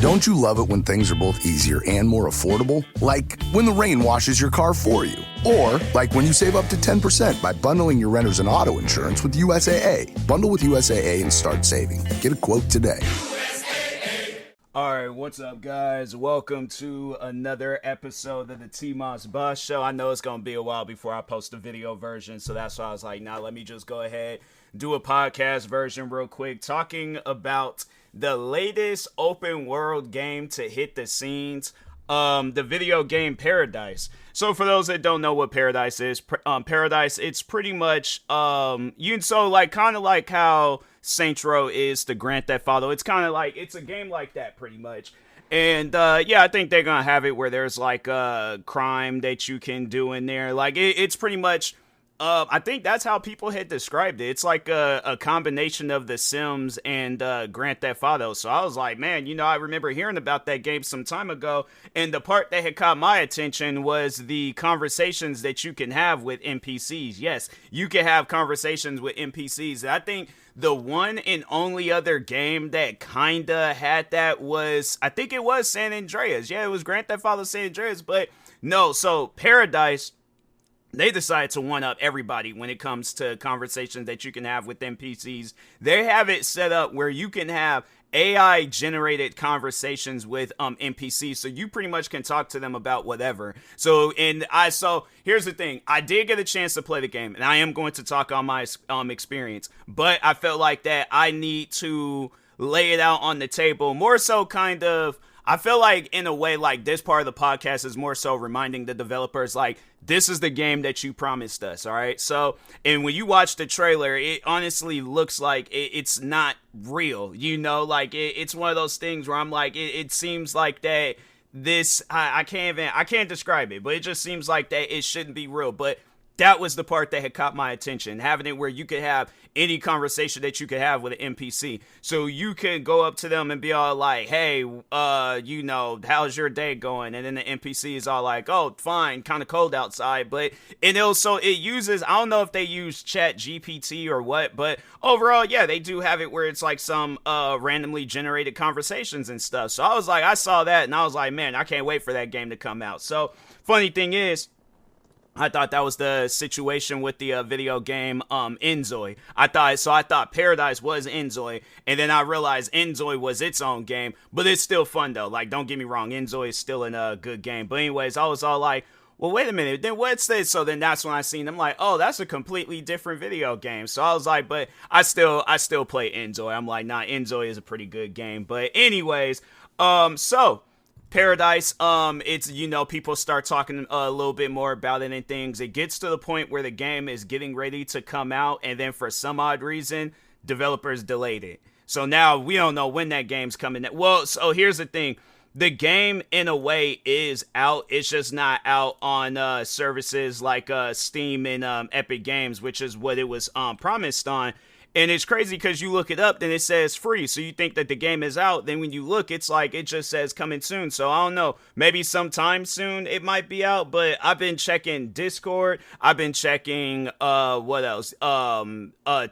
Don't you love it when things are both easier and more affordable? Like when the rain washes your car for you. Or like when you save up to 10% by bundling your renters and auto insurance with USAA. Bundle with USAA and start saving. Get a quote today. Alright, what's up guys? Welcome to another episode of the TMossBoss show. I know it's going to be a while before I post the video version, so that's why I was like, nah, let me just go ahead, do a podcast version real quick, talking about the latest open world game to hit the scenes, the video game Paradise. So for those that don't know what Paradise is, Paradise, it's pretty much, kind of like how Saints Row is to Grand Theft Auto. It's kind of like, it's a game like that pretty much. And, yeah, I think they're gonna have it where there's like a crime that you can do in there. Like, it's pretty much, I think that's how people had described it. It's like a combination of The Sims and Grand Theft Auto. So I was like, man, I remember hearing about that game some time ago. And the part that had caught my attention was the conversations that you can have with NPCs. Yes, you can have conversations with NPCs. And I think the one and only other game that kinda had that was, I think it was San Andreas. Yeah, it was Grand Theft Auto San Andreas. But no, so Paradise, they decided to one-up everybody when it comes to conversations that you can have with NPCs. They have it set up where you can have AI-generated conversations with NPCs, so you pretty much can talk to them about whatever. So here's the thing. I did get a chance to play the game, and I am going to talk on my experience, but I felt like that I need to lay it out on the table, more so kind of. I feel like, in a way, like, this part of the podcast is more so reminding the developers, like, this is the game that you promised us, all right? So, and when you watch the trailer, it honestly looks like it's not real, Like, it's one of those things where I'm like, it seems like that this, I can't describe it, but it just seems like that it shouldn't be real, but that was the part that had caught my attention, having it where you could have any conversation that you could have with an NPC. So you can go up to them and be all like, hey, how's your day going? And then the NPC is all like, oh, fine, kind of cold outside. But it uses, I don't know if they use Chat GPT or what, but overall, yeah, they do have it where it's like some randomly generated conversations and stuff. So I was like, I saw that and I was like, man, I can't wait for that game to come out. So funny thing is, I thought that was the situation with the video game Enzoy. I thought Paradise was Enzoy, and then I realized Enzoy was its own game, but it's still fun though. Like, don't get me wrong, Enzoy is still a good game. But anyways, I was all like, well, wait a minute, then what's this? So then that's when I seen them like, oh, that's a completely different video game. So I was like, but I still play Enzoy. I'm like, nah, Enzoy is a pretty good game. But anyways, so Paradise, it's, people start talking a little bit more about it and things. It gets to the point where the game is getting ready to come out, and then for some odd reason, developers delayed it. So now we don't know when that game's coming. Well, so here's the thing. The game, in a way, is out. It's just not out on services like Steam and Epic Games, which is what it was promised on. And it's crazy because you look it up, then it says free. So you think that the game is out. Then when you look, it's like, it just says coming soon. So I don't know. Maybe sometime soon it might be out. But I've been checking Discord. I've been checking, what else?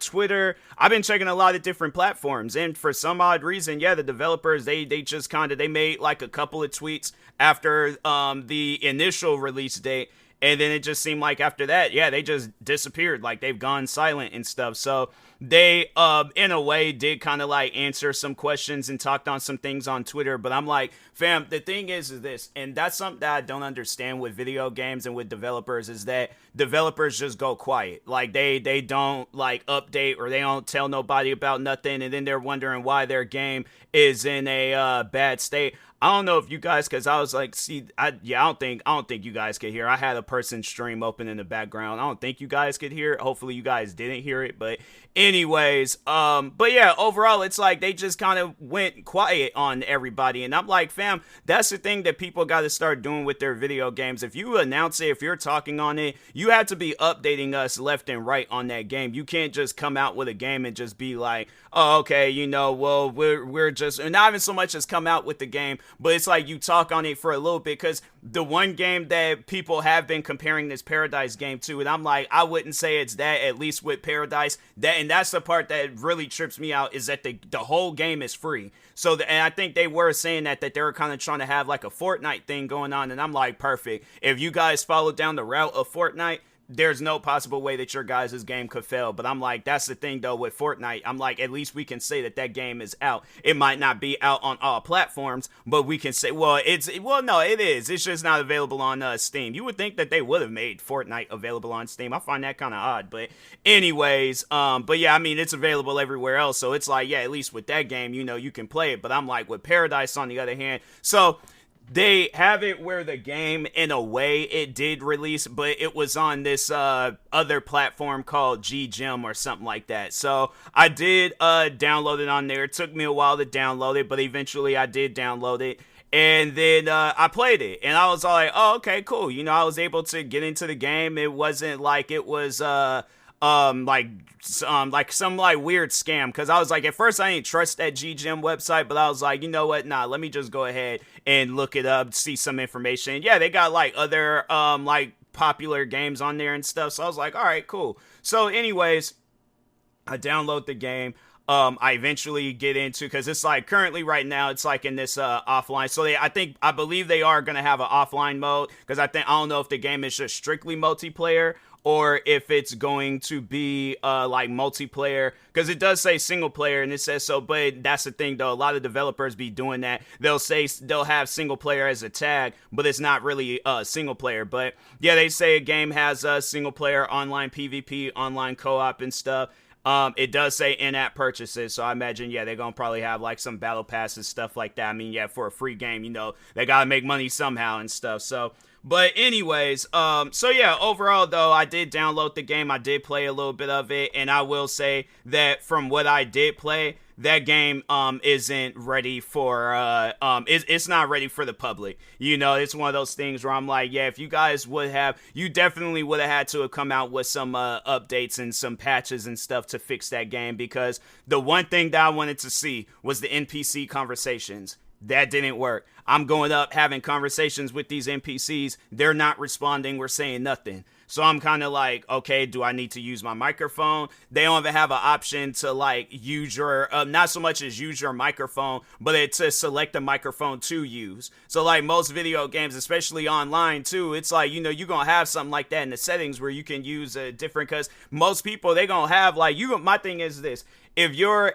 Twitter. I've been checking a lot of different platforms. And for some odd reason, yeah, the developers, they just they made like a couple of tweets after the initial release date. And then it just seemed like after that, yeah, they just disappeared. Like, they've gone silent and stuff. So they, in a way, did kind of like answer some questions and talked on some things on Twitter. But I'm like, fam, the thing is this, and that's something that I don't understand with video games and with developers, is that developers just go quiet. Like, they don't like update, or they don't tell nobody about nothing. And then they're wondering why their game is in a bad state. I don't know if you guys, because I was like, I don't think you guys could hear. I had a person stream open in the background. I don't think you guys could hear it. Hopefully you guys didn't hear it. But anyways, but yeah, overall, it's like they just kind of went quiet on everybody. And I'm like, fam, that's the thing that people got to start doing with their video games. If you announce it, if you're talking on it, you have to be updating us left and right on that game. You can't just come out with a game and just be like, oh, okay, well, we're just not even so much as come out with the game, but it's like you talk on it for a little bit, because the one game that people have been comparing this Paradise game to, and I'm like, I wouldn't say it's that, at least with Paradise, and that's the part that really trips me out, is that the whole game is free. So, and I think they were saying that they were kind of trying to have like a Fortnite thing going on, and I'm like, perfect. If you guys follow down the route of Fortnite, there's no possible way that your guys' game could fail. But I'm like, that's the thing though with Fortnite. I'm like, at least we can say that game is out. It might not be out on all platforms, but we can say, no, it is. It's just not available on Steam. You would think that they would have made Fortnite available on Steam. I find that kind of odd. But anyways, but yeah, I mean, it's available everywhere else. So it's like, yeah, at least with that game, you can play it. But I'm like, with Paradise on the other hand, so they have it where the game, in a way, it did release, but it was on this other platform called GGem or something like that. So I did download it on there. It took me a while to download it, but eventually I did download it. And then I played it, and I was all like, oh, okay, cool. I was able to get into the game. It wasn't like it was like some weird scam, because I was like, at first I didn't trust that GGem website, but I was like, you know what, nah, let me just go ahead and look it up, see some information. Yeah, they got like other like popular games on there and stuff, so I was like, all right, cool. So anyways, I download the game. I eventually get into, because it's like currently right now it's like in this offline, so I believe they are going to have an offline mode, because I don't know if the game is just strictly multiplayer or if it's going to be like multiplayer, because it does say single player and it says so. But that's the thing though, a lot of developers be doing that. They'll have single player as a tag, but it's not really single player. But yeah, they say a game has a single player, online PvP, online co-op and stuff. It does say in-app purchases, so I imagine, yeah, they're gonna probably have like some battle passes, stuff like that. I mean, yeah, for a free game, they gotta make money somehow and stuff. So, but anyways, so yeah, overall though, I did download the game. I did play a little bit of it, and I will say that from what I did play, that game isn't ready for it's not ready for the public. It's one of those things where I'm like, yeah, if you guys you definitely would have had to have come out with some updates and some patches and stuff to fix that game, because the one thing that I wanted to see was the NPC conversations. That didn't work. I'm going up having conversations with these NPCs. They're not responding. We're saying nothing. So I'm kind of like, okay, do I need to use my microphone? They don't even have an option to like use your, not so much as use your microphone, but it's to select a microphone to use. So like most video games, especially online too, it's like, you're going to have something like that in the settings where you can use a different, because most people, they going to have like, my thing is this. If you're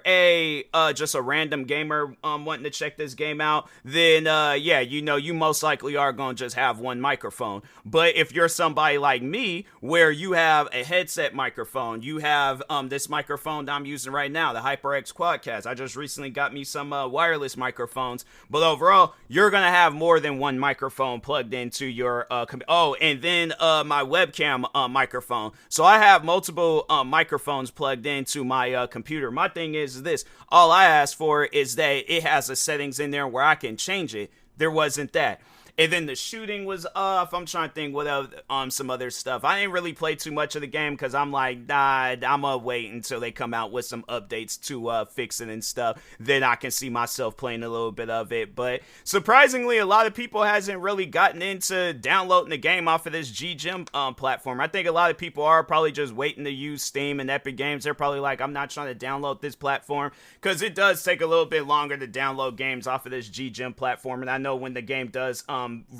just a random gamer wanting to check this game out, then yeah, you most likely are going to just have one microphone. But if you're somebody like me, where you have a headset microphone, you have this microphone that I'm using right now, the HyperX Quadcast. I just recently got me some wireless microphones, but overall, you're going to have more than one microphone plugged into your and then my webcam microphone. So I have multiple microphones plugged into my computer. My thing is this, all I asked for is that it has the settings in there where I can change it. There wasn't that. And then the shooting was off. I'm trying to think what else, some other stuff. I didn't really play too much of the game because I'm like, nah, I'm going to wait until they come out with some updates to fix it and stuff. Then I can see myself playing a little bit of it. But surprisingly, a lot of people hasn't really gotten into downloading the game off of this GGem platform. I think a lot of people are probably just waiting to use Steam and Epic Games. They're probably like, I'm not trying to download this platform, because it does take a little bit longer to download games off of this GGem platform. And I know when the game does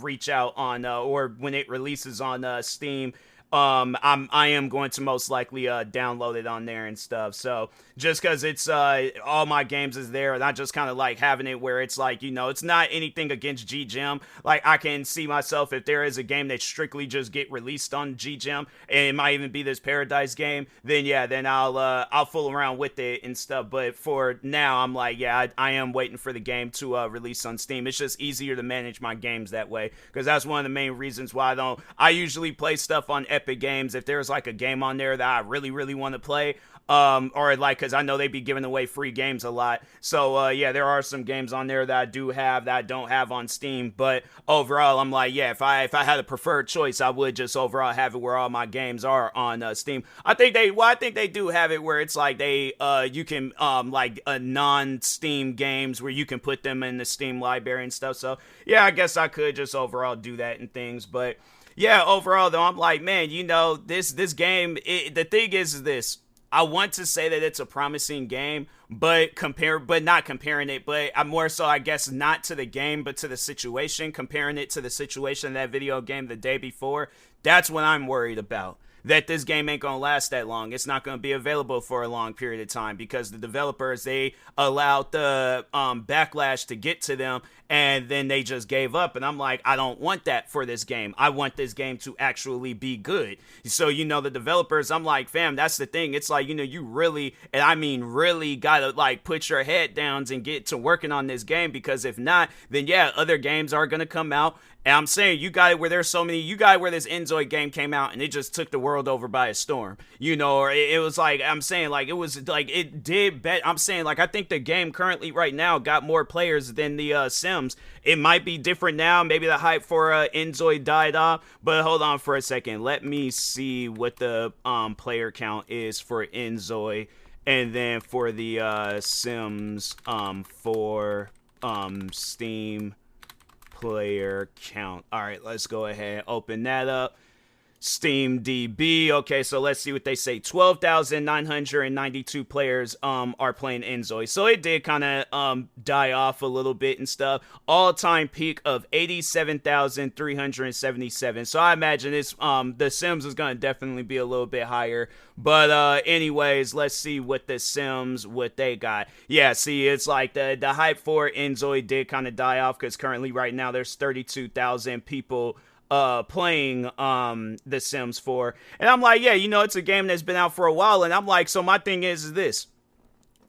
reach out on or when it releases on Steam, I am going to most likely download it on there and stuff. So just because it's all my games is there, and I just kind of like having it where it's like, it's not anything against GGem. Like, I can see myself, if there is a game that strictly just get released on GGem, and it might even be this Paradise game, then yeah, then I'll fool around with it and stuff. But for now, I'm like, yeah, I am waiting for the game to release on Steam. It's just easier to manage my games that way, because that's one of the main reasons why I usually play stuff on Epic Games, if there's like a game on there that I really, really want to play, or like, cause I know they be giving away free games a lot. So, yeah, there are some games on there that I do have that I don't have on Steam. But overall, I'm like, yeah, if I had a preferred choice, I would just overall have it where all my games are on Steam. I think they do have it where it's like you can, like non-Steam games where you can put them in the Steam library and stuff. So, yeah, I guess I could just overall do that and things. But, yeah, overall, though, I'm like, man, this game, the thing is this. I want to say that it's a promising game, but not comparing it, but I'm more so, I guess, not to the game, but to the situation, comparing it to the situation of that video game the day before. That's what I'm worried about. That this game ain't gonna last that long. It's not gonna be available for a long period of time because the developers, they allowed the backlash to get to them, and then they just gave up. And I'm like, I don't want that for this game. I want this game to actually be good. So, the developers, I'm like, fam, that's the thing. It's like, you really, and I mean really gotta like put your head down and get to working on this game, because if not, then yeah, other games are gonna come out. And I'm saying, you got it where there's so many, you got it where this Enzoid game came out and it just took the world over by a storm, or it was like, I'm saying, like, it was like, it did bet. I'm saying, like, I think the game currently right now got more players than the Sims. It might be different now. Maybe the hype for Enzoid died off, but hold on for a second. Let me see what the player count is for Enzoid, and then for the Sims for Steam player count. All right, let's go ahead and open that up. Steam DB. Okay, so let's see what they say. 12,992 players are playing Enzoid. So it did kind of die off a little bit and stuff. All-time peak of 87,377. So I imagine this the Sims is going to definitely be a little bit higher. But anyways, let's see what the Sims, what they got. Yeah, see, it's like the hype for Enzoid did kind of die off, because currently right now there's 32,000 people playing The Sims 4. And I'm like, yeah, it's a game that's been out for a while. And I'm like, so my thing is this.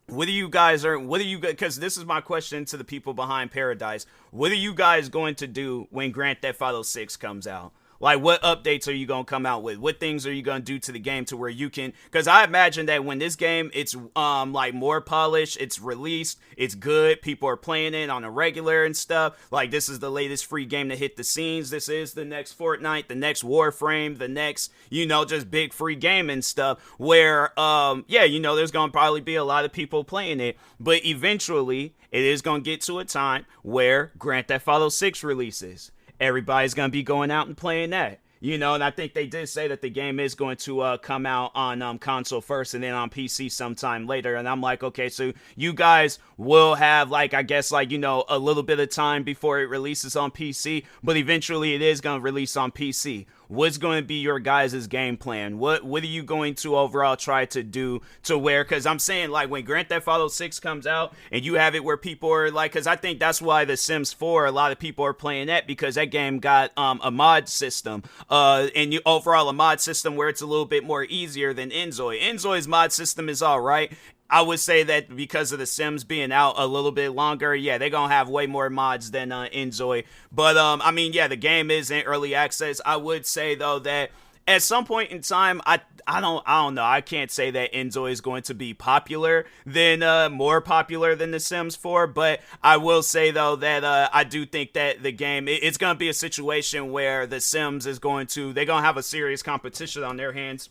Because this is my question to the people behind Paradise. What are you guys going to do when Grand Theft Auto 6 comes out? Like, what updates are you going to come out with? What things are you going to do to the game to where you can... Because I imagine that when this game, it's like more polished, it's released, it's good, people are playing it on a regular and stuff. Like, this is the latest free game to hit the scenes. This is the next Fortnite, the next Warframe, the next, just big free game and stuff. Where, there's going to probably be a lot of people playing it. But eventually, it is going to get to a time where Grand Theft Auto 6 releases. Everybody's going to be going out and playing that. And I think they did say that the game is going to come out on console first and then on PC sometime later. And I'm like, okay, so you guys will have, like, I guess, like, a little bit of time before it releases on PC, but eventually it is going to release on PC. What's going to be your guys' game plan? What are you going to overall try to do to where, because I'm saying, like, when Grand Theft Auto 6 comes out and you have it where people are like, because I think that's why The Sims 4, a lot of people are playing that, because that game got a mod system, and overall a mod system where it's a little bit more easier than Enzoid. Enzoid's mod system is all right. I would say that because of The Sims being out a little bit longer, yeah, they're going to have way more mods than Enzoid. But, the game is in early access. I would say, though, that at some point in time, I don't know. I can't say that Enzoid is going to be more popular than The Sims 4. But I will say, though, that I do think that the game, it's going to be a situation where The Sims they're going to have a serious competition on their hands.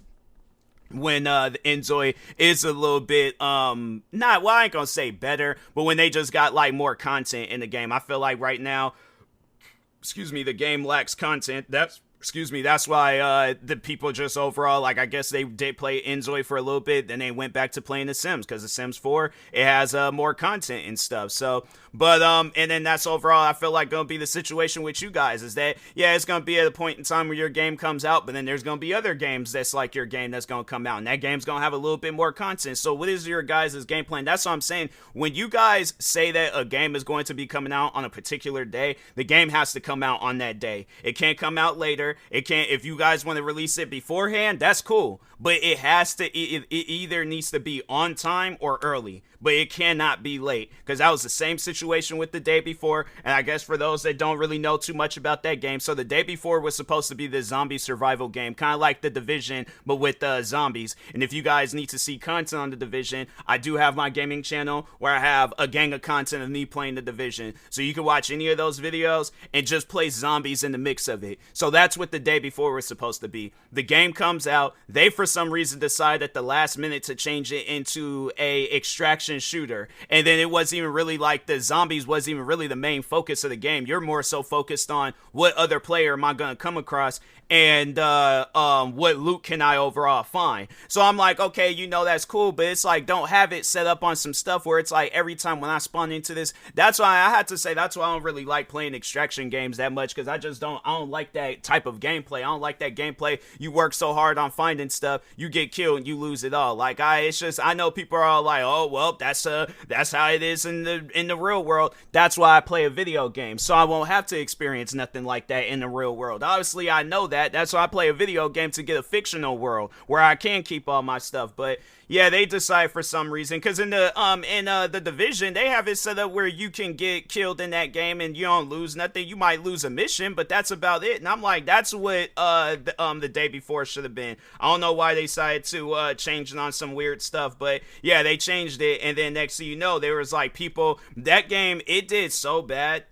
When the Enzoid is a little bit I ain't gonna say better, but when they just got like more content in the game. I feel like right now, the game lacks content. That's why the people just overall, like, I guess they did play Enzoid for a little bit, then they went back to playing The Sims, because The Sims 4, it has more content and stuff. So, but, and then that's overall, I feel like, going to be the situation with you guys, is that, yeah, it's going to be at a point in time where your game comes out, but then there's going to be other games that's like your game that's going to come out, and that game's going to have a little bit more content. So what is your guys' game plan? That's what I'm saying. When you guys say that a game is going to be coming out on a particular day, the game has to come out on that day. It can't come out later. matter. It can't, if you guys want to release it beforehand, that's cool. But it has to, it either needs to be on time or early. But it cannot be late, because that was the same situation with the day before. And I guess for those that don't really know too much about that game, so the day before was supposed to be the zombie survival game, kind of like The Division, but with zombies. And if you guys need to see content on The Division, I do have my gaming channel where I have a gang of content of me playing The Division. So you can watch any of those videos and just play zombies in the mix of it. So that's what the day before was supposed to be. The game comes out, they for some reason decide at the last minute to change it into a extraction shooter, and then it wasn't even really like the zombies wasn't even really the main focus of the game. You're more so focused on what other player am I gonna come across, and what loot can I overall find. So I'm like, okay, that's cool, but it's like, don't have it set up on some stuff where it's like every time when I spawn into this. That's why I had to say that's why I don't really like playing extraction games that much, because I don't like that type of gameplay. I don't like that gameplay. You work so hard on finding stuff, you get killed and you lose it all. Like I know people are all like, oh well, that's how it is in the real world. That's why I play a video game, so I won't have to experience nothing like that in the real world. Obviously I know that. That's why I play a video game, to get a fictional world where I can keep all my stuff. But yeah, they decide for some reason, because in the Division, they have it set up where you can get killed in that game and you don't lose nothing. You might lose a mission, but that's about it. And I'm like, that's what the day before should have been. I don't know why they decided to change it on some weird stuff, but yeah, they changed it. And then next thing you know, there was like people, that game, it did so bad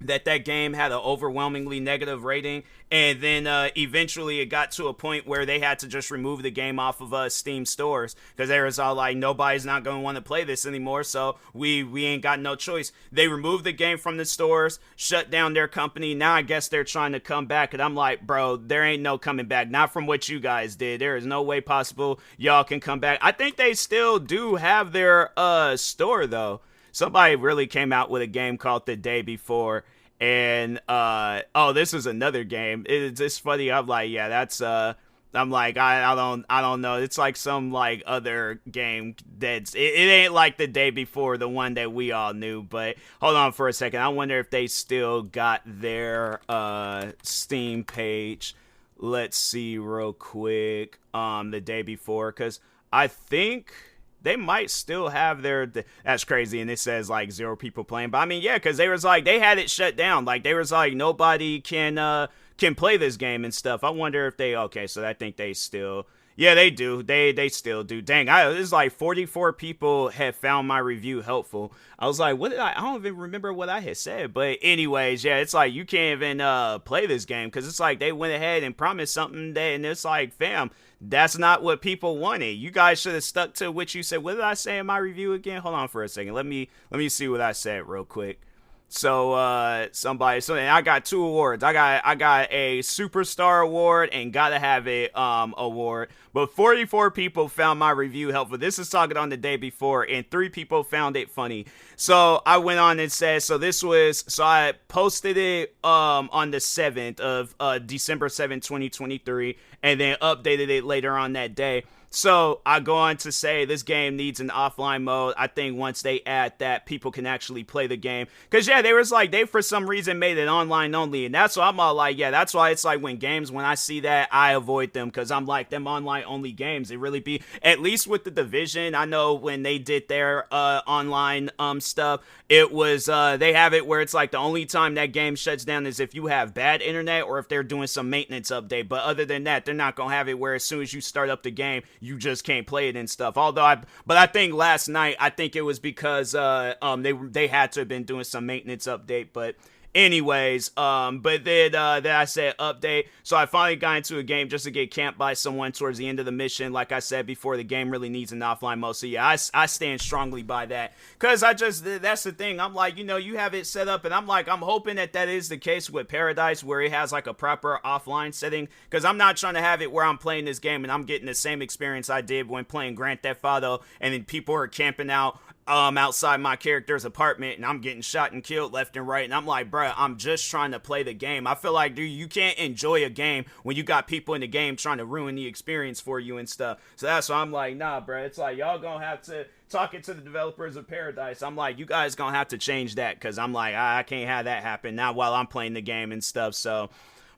that game had an overwhelmingly negative rating, and then eventually it got to a point where they had to just remove the game off of Steam stores, because they was all like, nobody's not going to want to play this anymore, so we ain't got no choice. They removed the game from the stores, shut down their company. Now I guess they're trying to come back, and I'm like, bro, there ain't no coming back. Not from what you guys did. There is no way possible y'all can come back. I think they still do have their store though. Somebody really came out with a game called The Day Before, and this is another game. It's funny. I'm like, yeah, that's I'm like, I don't know. It's like some like other game that's it ain't like The Day Before, the one that we all knew. But hold on for a second. I wonder if they still got their Steam page. Let's see real quick. The Day Before, because I think they might still have that's crazy, and it says like 0 people playing. But I mean, yeah, because they was like, they had it shut down. Like they was like, nobody can play this game and stuff. I wonder if so I think they still, yeah, they do. They still do. Dang, it's like 44 people had found my review helpful. I was like, what did I don't even remember what I had said. But anyways, yeah, it's like you can't even play this game, because it's like they went ahead and promised something and it's like, fam, that's not what people wanted. You guys should have stuck to what you said. What did I say in my review again? Hold on for a second. Let me see what I said real quick. So I got 2 awards. I got a superstar award and gotta have it award. But 44 people found my review helpful. This is talking on The Day Before, and 3 people found it funny. So I went on and said, so I posted it on the 7th of December 7th, 2023, and then updated it later on that day. So I go on to say this game needs an offline mode. I think once they add that, people can actually play the game. Because, yeah, they for some reason made it online only. And that's why I'm all like, yeah, that's why it's like when I see that, I avoid them. Because I'm like, them online only games, it really be, at least with The Division, I know when they did their online stuff, it was, they have it where it's like the only time that game shuts down is if you have bad internet or if they're doing some maintenance update. But other than that, they're not going to have it where as soon as you start up the game, you just can't play it and stuff. But I think last night, I think it was because they had to have been doing some maintenance update. But anyways, but then I said update. So I finally got into a game just to get camped by someone towards the end of the mission. Like I said before, the game really needs an offline mode. So yeah, I stand strongly by that. Because that's the thing. I'm like, you have it set up, and I'm like, I'm hoping that is the case with Paradise, where it has like a proper offline setting. Because I'm not trying to have it where I'm playing this game and I'm getting the same experience I did when playing Grand Theft Auto, and then people are camping out outside my character's apartment, and I'm getting shot and killed left and right, and I'm like, bruh, I'm just trying to play the game. I feel like, dude, you can't enjoy a game when you got people in the game trying to ruin the experience for you and stuff. So that's why I'm like, nah, bruh, it's like, y'all gonna have to, talking to the developers of Paradise, I'm like, you guys gonna have to change that, because I'm like, I can't have that happen, not while I'm playing the game and stuff. So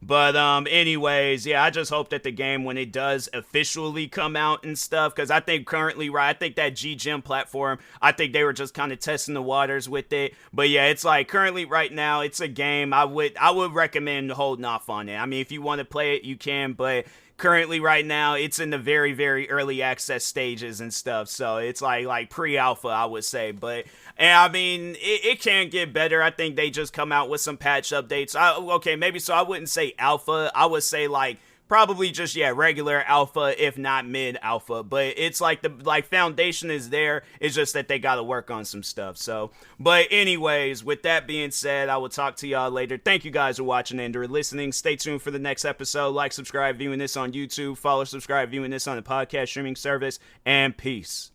But anyways, yeah, I just hope that the game, when it does officially come out and stuff, because I think currently, right, I think that G-Gem platform, I think they were just kind of testing the waters with it. But yeah, it's like currently right now, it's a game I would recommend holding off on it. I mean, if you want to play it, you can, but currently right now it's in the very, very early access stages and stuff, so it's like pre-alpha, I would say. But and I mean, it can get better. I think they just come out with some patch updates. Okay, maybe, so I wouldn't say alpha, I would say like probably just, yeah, regular alpha, if not mid alpha. But it's like the foundation is there. It's just that they got to work on some stuff. So, but anyways, with that being said, I will talk to y'all later. Thank you guys for watching and or listening. Stay tuned for the next episode. Like, subscribe, viewing this on YouTube. Follow, subscribe, viewing this on the podcast streaming service. And peace.